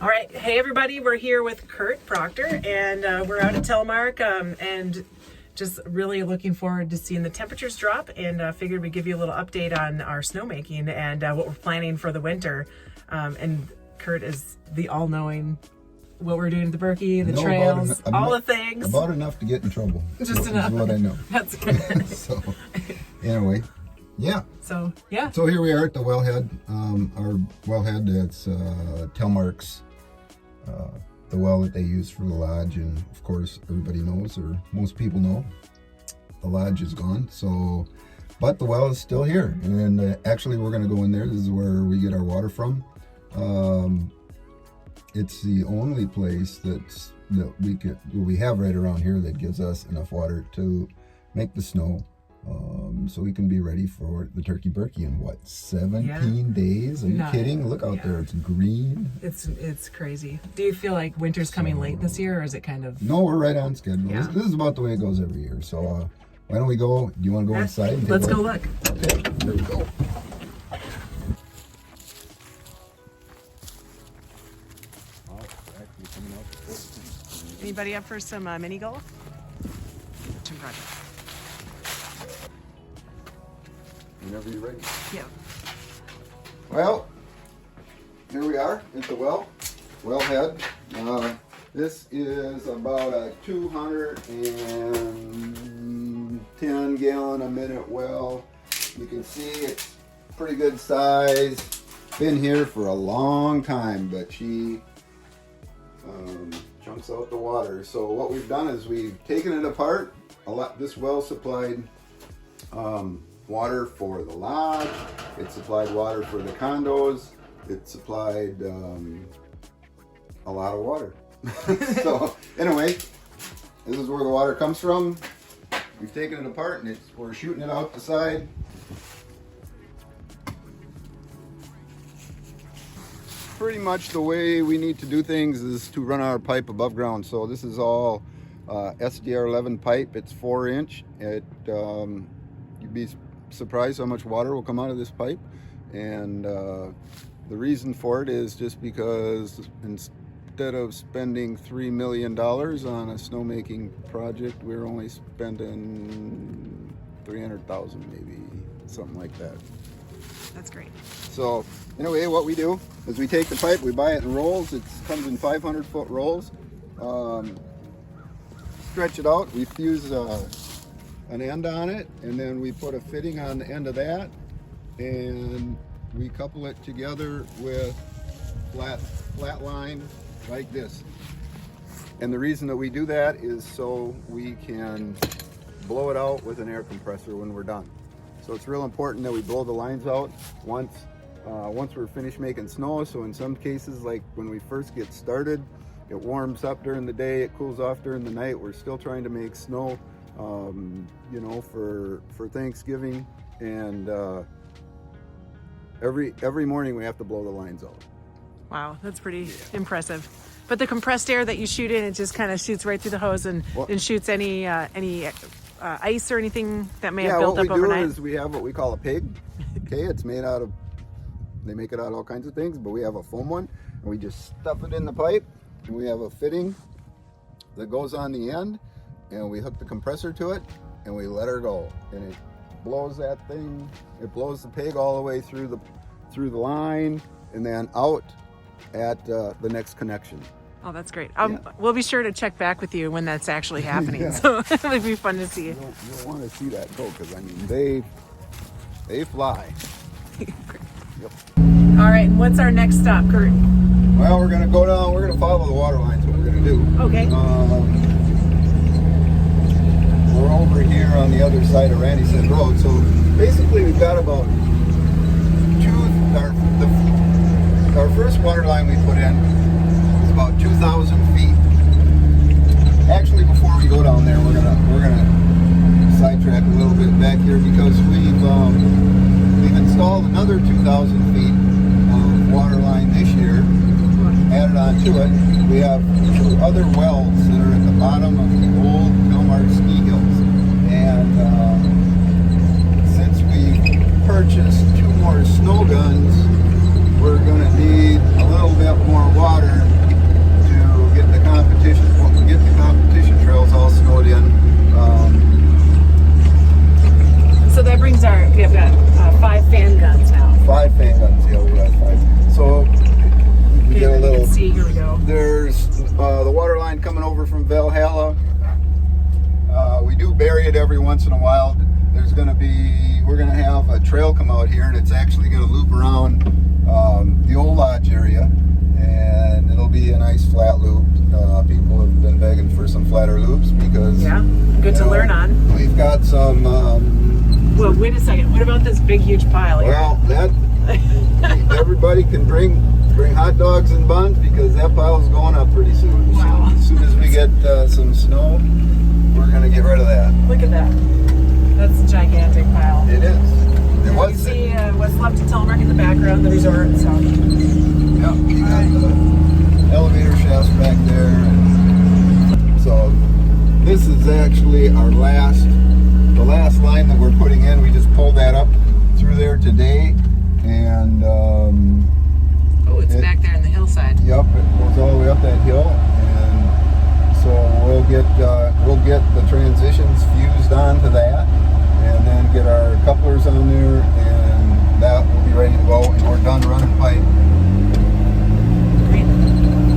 All right, hey everybody, we're here with Kurt Proctor, and we're out at Telemark, and just really looking forward to seeing the temperatures drop, and figured we'd give you a little update on our snowmaking and what we're planning for the winter. And Kurt is the all-knowing what we're doing to the Birkie, the trails, all the things. About enough to get in trouble. Just enough. Is what I know. That's good. So, anyway, yeah. So, yeah. So here we are at the wellhead. Our wellhead, that's Telemark's, the well that they use for the lodge. And of course, everybody knows, or most people know, the lodge is gone. So, but the well is still here. And actually, we're going to go in there. This is where we get our water from. It's the only place that we have right around here that gives us enough water to make the snow, so we can be ready for the turkey Birkie in what, 17 days? Are you kidding? Look out there, it's green. It's crazy. Do you feel like winter's coming late this year, or is it kind of? No, we're right on schedule. Yeah. This is about the way it goes every year. So why don't we go? Do you want to go inside? And let's go look. Okay, there we go. Anybody up for some mini golf? Whenever you're ready. Yeah. Well, here we are at the wellhead. This is about a 210 gallon a minute well. You can see it's pretty good size. Been here for a long time, but she chunks out the water. So what we've done is we've taken it apart. This well supplied water for the lodge. It supplied water for the condos. It supplied a lot of water. So anyway, this is where the water comes from. We've taken it apart and we're shooting it out the side. Pretty much the way we need to do things is to run our pipe above ground. So this is all SDR 11 pipe. It's 4-inch. You'd be surprised how much water will come out of this pipe. And the reason for it is just because instead of spending $3 million on a snowmaking project, we're only spending $300,000, maybe something like that. That's great. So anyway, what we do is we take the pipe, we buy it in rolls. It comes in 500-foot rolls. Stretch it out. We fuse an end on it, and then we put a fitting on the end of that, and we couple it together with flat line like this. And the reason that we do that is so we can blow it out with an air compressor when we're done. So it's real important that we blow the lines out once we're finished making snow. So in some cases, like when we first get started, it warms up during the day, it cools off during the night. We're still trying to make snow, you know, for Thanksgiving, and every morning we have to blow the lines out. Wow, that's pretty impressive. But the compressed air that you shoot in, it just kind of shoots right through the hose and shoots any ice or anything that may have built up overnight? What we do is we have what we call a pig. Okay, it's made out of, they make it out of all kinds of things, but we have a foam one, and we just stuff it in the pipe, and we have a fitting that goes on the end, and we hook the compressor to it, and we let her go, and it blows that thing, it blows the pig all the way through the line, and then out at the next connection. Oh, that's great. We'll be sure to check back with you when that's actually happening. So it'll be fun to see. You'll want to see that go, because I mean they fly. Yep. All right, and what's our next stop, Kurt? Well, we're gonna go down. We're gonna follow the water lines. What we're gonna do? Okay. We're over here on the other side of Randy Said Road. So basically, we've got about our first water line we put in is about 2,000 feet. Actually, before we go down there, we're gonna sidetrack a little bit back here, because we've installed another 2,000 feet of water line this year. Added on to it, we have 2 other wells that are at the bottom of the old Telemark ski hills, and since we purchased 2 more snow guns, we're going to need a little bit more water every once in a while, we're going to have a trail come out here, and it's actually going to loop around the old lodge area, and it'll be a nice flat loop. People have been begging for some flatter loops because good to learn on. We've got some. Well, wait a second. What about this big, huge pile here? Well, that everybody can bring hot dogs and buns because that pile's going up pretty soon. Wow. So as soon as we get some snow, we're gonna get rid of that. Look at that. That's a gigantic pile. It is. You can see what's left to Telemark in the background, the resort. So. Yep. You got the elevator shafts back there. And so this is actually the last line that we're putting in. We just pulled that up through there today, and it's back there in the hillside. Yep, it goes all the way up that hill, and so we'll get the transitions fused onto that, and then get our couplers on there, and that will be ready to go, and we're done running pipe. Great.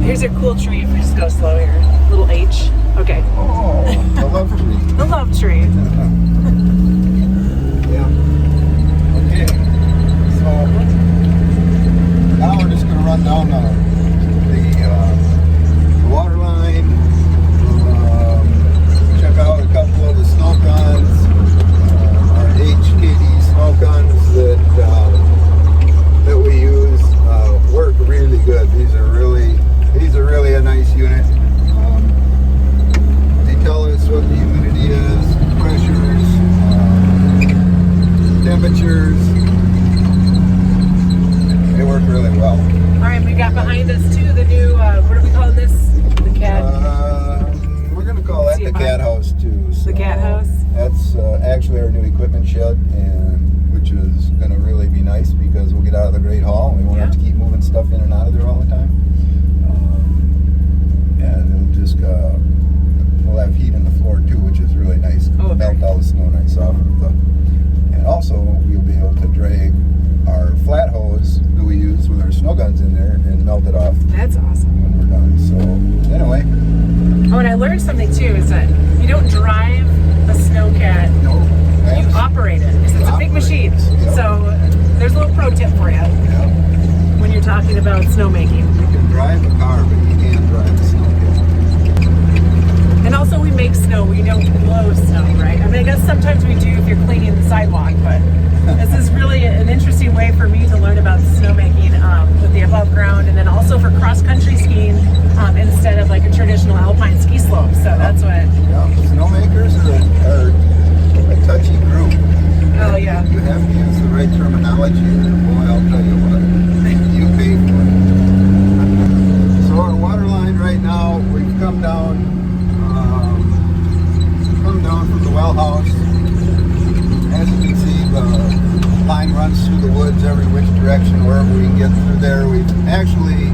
Here's a cool tree if we just go slow here. Little H. Okay. Oh, the love tree. The love tree. Yeah. Okay. So now we're just going to run down the water line, check out a couple of the snow guns, our HKD snow guns that we use work really good. These are really a nice unit. They tell us what the humidity is, pressures, temperatures. They work really well. All right, we got behind us too the new, what are we calling this? The cat? We're going to call that the cat house too. So the cat house? That's actually our new equipment shed, and which is going to really be nice because we'll get out of the Great Hall and we won't have to keep moving stuff in and out of there all the time. And it'll just, we'll have heat in the floor too, which is really nice. Melt all the snow nice off of the, and also we'll be able to drag our flat hose that we use with our snow guns in there and melt it off. That's awesome. When we're done. So anyway. Oh, and I learned something too, is that you don't drive a snowcat. No. You operate it. It's a big machine. Yep. So there's a little pro tip for you when you're talking about snowmaking. You can drive a car, but you can't drive a snowcat. And also we make snow, we don't blow snow, right? I mean, I guess sometimes we do if you're cleaning the sidewalk, but this is really an interesting way for me to learn about snowmaking with the above ground, and then also for cross-country skiing instead of like a traditional alpine ski slope. So that's what... Yeah, snowmakers are a touchy group. Oh, yeah. You have to use the right terminology, and boy, I'll tell you what, you pay for it. So our water line right now, we've come down from the well house. As you can see, the line runs through the woods every which direction, wherever we can get through there. We've actually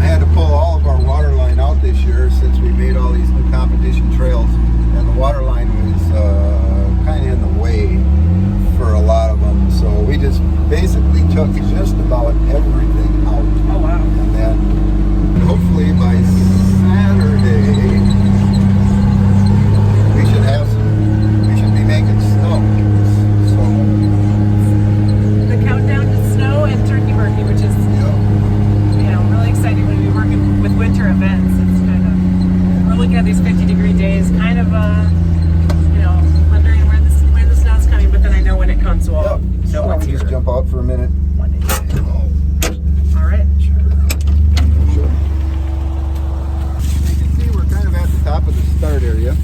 had to pull all of our water line out this year since we made all these new competition trails, and the water line was kind of in the way for a lot of them. So we just basically took just about everything out. Oh, wow. And then hopefully by Saturday, we should be making snow. So the countdown to snow and turkey Birkie, which is really exciting when we're working with winter events. It's kind of, we're looking at these 50-degree days, kind of wondering when the snow's coming, but then I know when it comes, we'll know what's here. Just jump out for a minute. All right. Sure. You can see we're kind of at the top of the start area.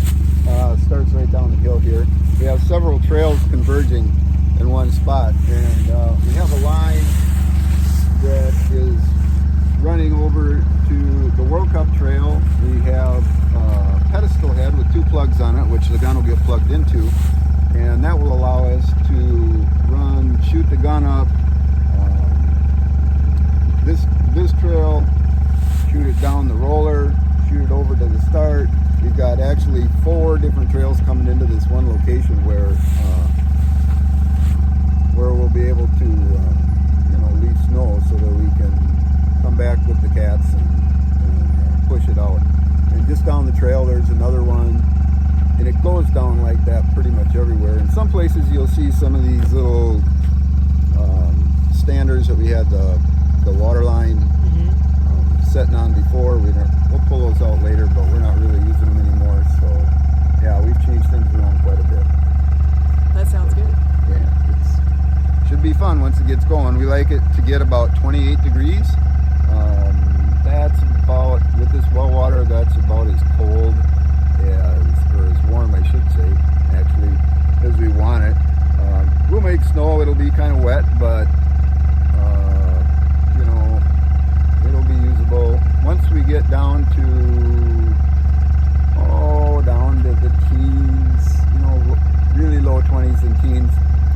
Starts right down the hill here. We have several trails converging in one spot, and we have a line that is running over to the World Cup Trail. We have a pedestal head with 2 plugs on it, which the gun will get plugged into, and that will allow us to shoot the gun up this trail, shoot it down the roller, shoot it over to the start. We've got actually 4 different trails coming into this one location where we'll be able to leave snow so that we can come back with the cats and push it out. And just down the trail there's another one and it goes down like that pretty much everywhere. In some places you'll see some of these little standers that we had the water line setting on before. We'll pull those out later, but we're not really using them anymore. So yeah, we've changed things around quite a bit. That sounds good. Yeah, it should be fun once it gets going. We like it to get about 28 degrees. That's about, with this well water, that's about as cold or as warm, I should say, actually, as we want it. We'll make snow. It'll be kind of wet, but you know, it'll be usable. Once we get down to the teens, you know, really low 20s and teens,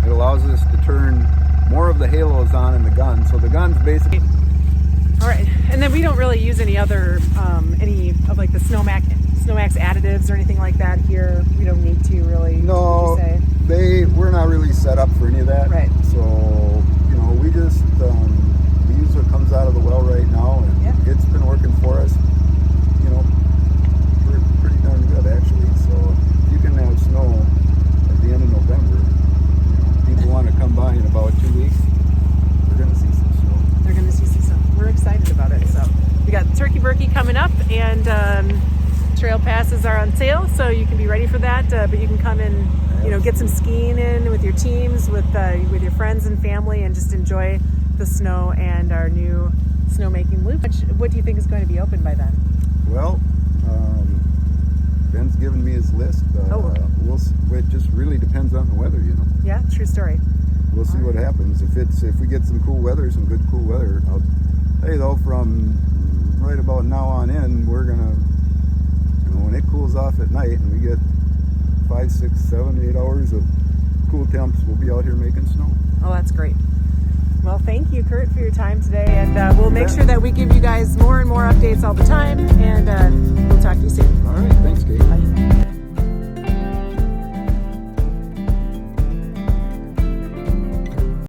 it allows us to turn more of the halos on in the gun. So the gun's basically... All right, and then we don't really use any other, any of like the Snowmax additives or anything like that here. We don't need to really. No, would you say? we're not really set up for any of that. Right. So, you know, we just we use what comes out of the well right now, and it's been working for us. You know, pretty darn good actually. So you can have snow at the end of November. You know, people want to come by in about 2 weeks. They're going to see some snow. They're going to see some snow. We're excited about it. So we got Turkey Birkie coming up, and trail passes are on sale, so you can be ready for that. But you can come and get some skiing in with your teams, with your friends and family, and just enjoy the snow and our new snowmaking loop. What do you think is going to be open by then? Well, Ben's given me his list. It just really depends on the weather, you know. Yeah, true story. We'll see what happens. If we get some cool weather, some good cool weather, I'll tell you though, from right about now on in, we're gonna, when it cools off at night and we get 5, 6, 7, 8 hours of cool temps, we'll be out here making snow. Oh, that's great. Well, thank you, Kurt, for your time today, and we'll make sure that we give you guys more and more updates all the time, and we'll talk to you soon. All right, thanks, Kate. Bye.